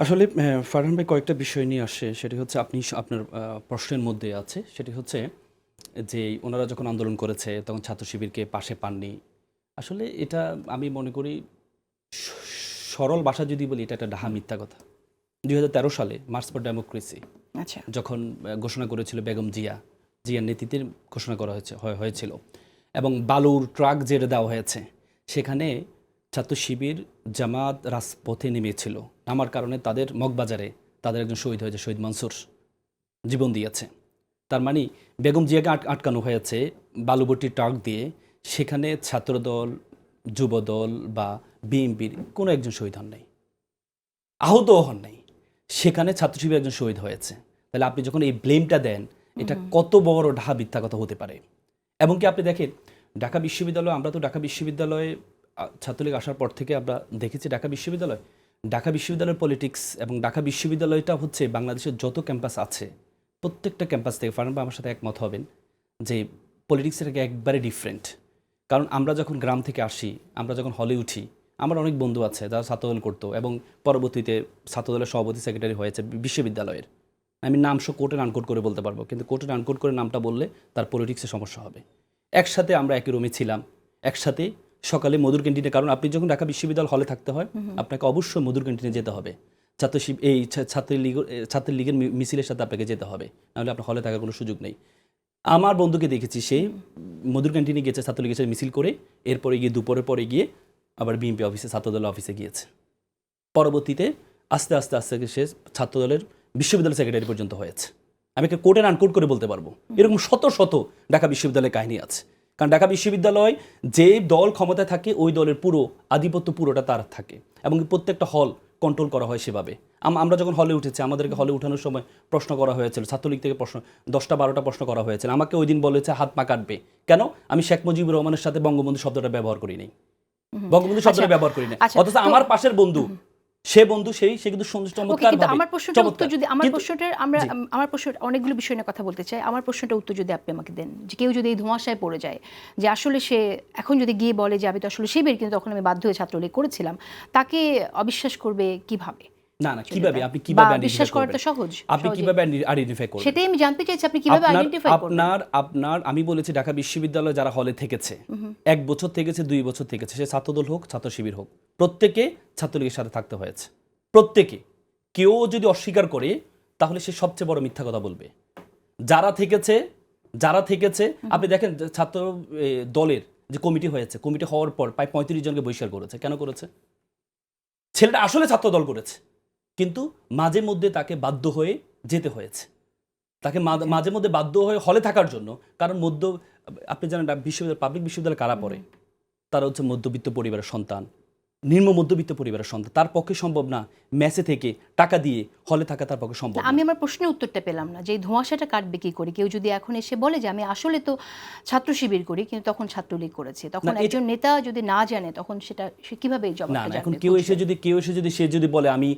আসলে ফারহান ভাই কয়েকটা বিষয় নিয়ে আসে। সেটি হচ্ছে আপনি আপনার প্রশ্নের মধ্যে আছে। সেটি হচ্ছে যে ওনারা যখন আন্দোলন করেছে তখন ছাত্র শিবিরকে পাশে পাননি। আসলে এটা আমি মনে করি স সরল ভাষায় যদি বলি এটা একটা ডাহা মিথ্যা কথা। ২০১৩ সালে মার্চ ফর ডেমোক্রেসি আচ্ছা। যখন ঘোষণা করেছিল বেগম জিয়ার নেতৃত্বে ঘোষণা করা হয়েছিল এবং বালুর ট্রাক যেটা দেওয়া হয়েছে সেখানে ছাত্র শিবির জামাত রাজপথে নেমেছিল। নামার কারণে তাদের মগবাজারে তাদের একজন শহীদ হয়েছে, শহীদ মনসুর জীবন দিয়েছে। তার মানে বেগম জিয়াকে আটকানো হয়েছে বালুবর্তী ট্রাক দিয়ে। সেখানে ছাত্রদল, যুবদল বা বিএনপির কোনো একজন শহীদ হন নাই, আহতও হন নাই। সেখানে ছাত্র শিবির একজন শহীদ হয়েছে। তাহলে আপনি যখন এই ব্লেমটা দেন, এটা কত বড় ডাহা মিথ্যা কথা হতে পারে। এবং কি আপনি দেখেন ঢাকা বিশ্ববিদ্যালয়, আমরা তো ঢাকা বিশ্ববিদ্যালয়ে ছাত্রলীগ আসার পর থেকে আমরা দেখেছি ঢাকা বিশ্ববিদ্যালয়ের পলিটিক্স এবং ঢাকা বিশ্ববিদ্যালয়টা হচ্ছে বাংলাদেশের যত ক্যাম্পাস আছে প্রত্যেকটা ক্যাম্পাস থেকে ফারহান ভাই আমার সাথে একমত হবেন যে পলিটিক্সের থেকে একবারে ডিফারেন্ট। কারণ আমরা যখন গ্রাম থেকে আসি, আমরা যখন হলে উঠি, আমার অনেক বন্ধু আছে যারা ছাত্রদল করতো এবং পরবর্তীতে ছাত্রদলের সভাপতি সেক্রেটারি হয়েছে বিশ্ববিদ্যালয়ের। আমি নাম কোর্টের আনকোট করে বলতে পারবো, কিন্তু কোর্টের আনকোট করে নামটা বললে তার পলিটিক্সের সমস্যা হবে। একসাথে আমরা একই রুমে ছিলাম, একসাথে সকালে মধুর ক্যান্টিনে। কারণ আপনি যখন ঢাকা বিশ্ববিদ্যালয় হলে থাকতে হয় আপনাকে অবশ্যই মধুর ক্যান্টিনে যেতে হবে। ছাত্রলীগের মিছিলের সাথে আপনাকে যেতে হবে, নাহলে আপনার হলে থাকার কোনো সুযোগ নেই। আমার বন্ধুকে দেখেছি সে মধুর ক্যান্টিনে গিয়েছে ছাত্রলীগের সাথে মিছিল করে, এরপরে গিয়ে দুপুরের পরে গিয়ে আবার বিএনপি অফিসে ছাত্রদলের অফিসে গিয়েছে। পরবর্তীতে আস্তে আস্তে আস্তে সে ছাত্রদলের বিশ্ববিদ্যালয় সেক্রেটারি পর্যন্ত হয়েছে। আমি কোর্টের আনকোট করে বলতে পারবো। এরকম শত শত ঢাকা বিশ্ববিদ্যালয়ের কাহিনী আছে। কারণ ঢাকা বিশ্ববিদ্যালয় যে দল ক্ষমতায় থাকে ওই দলের পুরো আধিপত্য পুরোটা তার থাকে এবং প্রত্যেকটা হল কন্ট্রোল করা হয় সেভাবে। আমরা যখন হলে উঠেছি আমাদেরকে হলে উঠানোর সময় প্রশ্ন করা হয়েছিল, ছাত্রলীগ থেকে প্রশ্ন 10টা-12টা প্রশ্ন করা হয়েছিল। আমাকে ওই দিন বলেছে হাত পা কাটবে। কেন? আমি শেখ মুজিবুর রহমানের সাথে বঙ্গবন্ধু শব্দটা ব্যবহার করি নাই, বঙ্গবন্ধু শব্দটা ব্যবহার করি না। অথচ আমার পাশের বন্ধু সে বন্ধু সে কিন্তু চমৎকারভাবে। আমার প্রশ্নটার উত্তর যদি আমার প্রশ্ন অনেকগুলো বিষয় নিয়ে কথা বলতে চাই। আমার প্রশ্নটার উত্তর যদি আপনি আমাকে দেন, যে কেউ যদি এই ধোঁয়াশায় পড়ে যায় যে আসলে সে এখন যদি গিয়ে বলে যে আমি তো আসলে শিবির, কিন্তু তখন আমি বাধ্য হয়ে ছাত্রলীগ করেছিলাম, তাকে অবিশ্বাস করবে কিভাবে? না কিভাবে আপনি কিভাবে বিশ্বাস করা তো সহজ, আপনি কিভাবে আইডেন্টিফাই করবেন সেটাই আমি জানতে চাইছি। আপনি কিভাবে আইডেন্টিফাই করবেন? আপনার আমি বলেছি ঢাকা বিশ্ববিদ্যালয়ে যারা হলে থেকেছে, 1 বছর থেকেছে, 2 বছর থেকেছে, সে ছাত্রদল হোক ছাত্র শিবির হোক, প্রত্যেকে ছাত্রলীগের সাথে থাকতে হয়েছে। প্রত্যেকে। কেউ যদি অস্বীকার করে তাহলে সে সবচেয়ে বড় মিথ্যা কথা বলবে। যারা থেকেছে আপনি দেখেন ছাত্র দলের যে কমিটি হয়েছে, কমিটি হওয়ার পর প্রায় 35 জনকে বহিষ্কার করেছে। কেন করেছে? ছেলেটা আসলে ছাত্র দল করেছে, কিন্তু মাঝে মধ্যে তাকে বাধ্য হয়ে যেতে হয়েছে, তাকে মাঝে মধ্যে বাধ্য হয়ে হলে থাকার জন্য। কারণ আপনি জানেন পাবলিক বিশ্ববিদ্যালয় কারা পড়ে, তারা হচ্ছে মধ্যবিত্ত পরিবারের সন্তান, নিম্ন মধ্যবিত্ত পরিবারের সন্তান। তার পক্ষে সম্ভব না মেসে থেকে টাকা দিয়ে হলে থাকা, তার পক্ষে সম্ভব না। আমি আমার প্রশ্নের উত্তরটা পেলাম না, যে এই ধোঁয়াশাটা কাটবে কি করে? কেউ যদি এখন এসে বলে যে আমি আসলে তো ছাত্র শিবির করি, কিন্তু তখন ছাত্রলীগ করেছে, তখন একজন নেতা যদি না জানে তখন সেটা সে কিভাবে জবাবটা জানবে? এখন কেউ এসে যদি সে যদি বলে আমি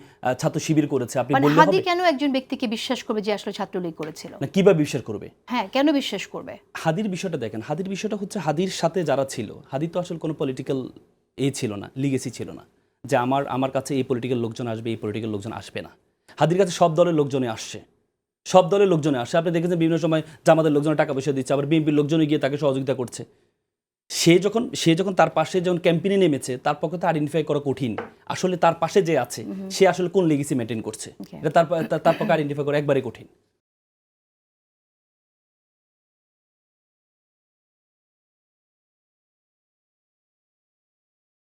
ছাত্র শিবির করেছে, আপনি বললে হবে? হাদি কেন একজন ব্যক্তিকে বিশ্বাস করবে যে আসলে ছাত্রলীগ করেছিল? না কিভাবে বিশ্বাস করবে? হ্যাঁ, কেন বিশ্বাস করবে? হাদির বিষয়টা দেখেন, হাদির বিষয়টা হচ্ছে হাদির সাথে যারা ছিল, হাদি তো আসলে কোনো পলিটিক্যাল ছিল না, লিগেসি ছিল না যে আমার কাছে এই পলিটিক্যাল লোকজন আসবে, এই পলিটিক্যাল লোকজন আসবে না। হাদির কাছে সব দলের লোকজনে আসছে, সব দলের লোকজনে আসছে। আপনি দেখেছেন বিভিন্ন সময় জামাতের লোকজন টাকা পয়সা দিচ্ছে, আবার বিএনপির লোকজনে গিয়ে তাকে সহযোগিতা করছে। সে যখন তার পাশে যখন ক্যাম্পেইনে নেমেছে, তার পক্ষে তো আইডেন্টিফাই করা কঠিন আসলে তার পাশে যে আছে সে আসলে কোন লিগেসি মেনটেন করছে, এটা তার পক্ষে আইডেন্টিফাই করা একবারে কঠিন।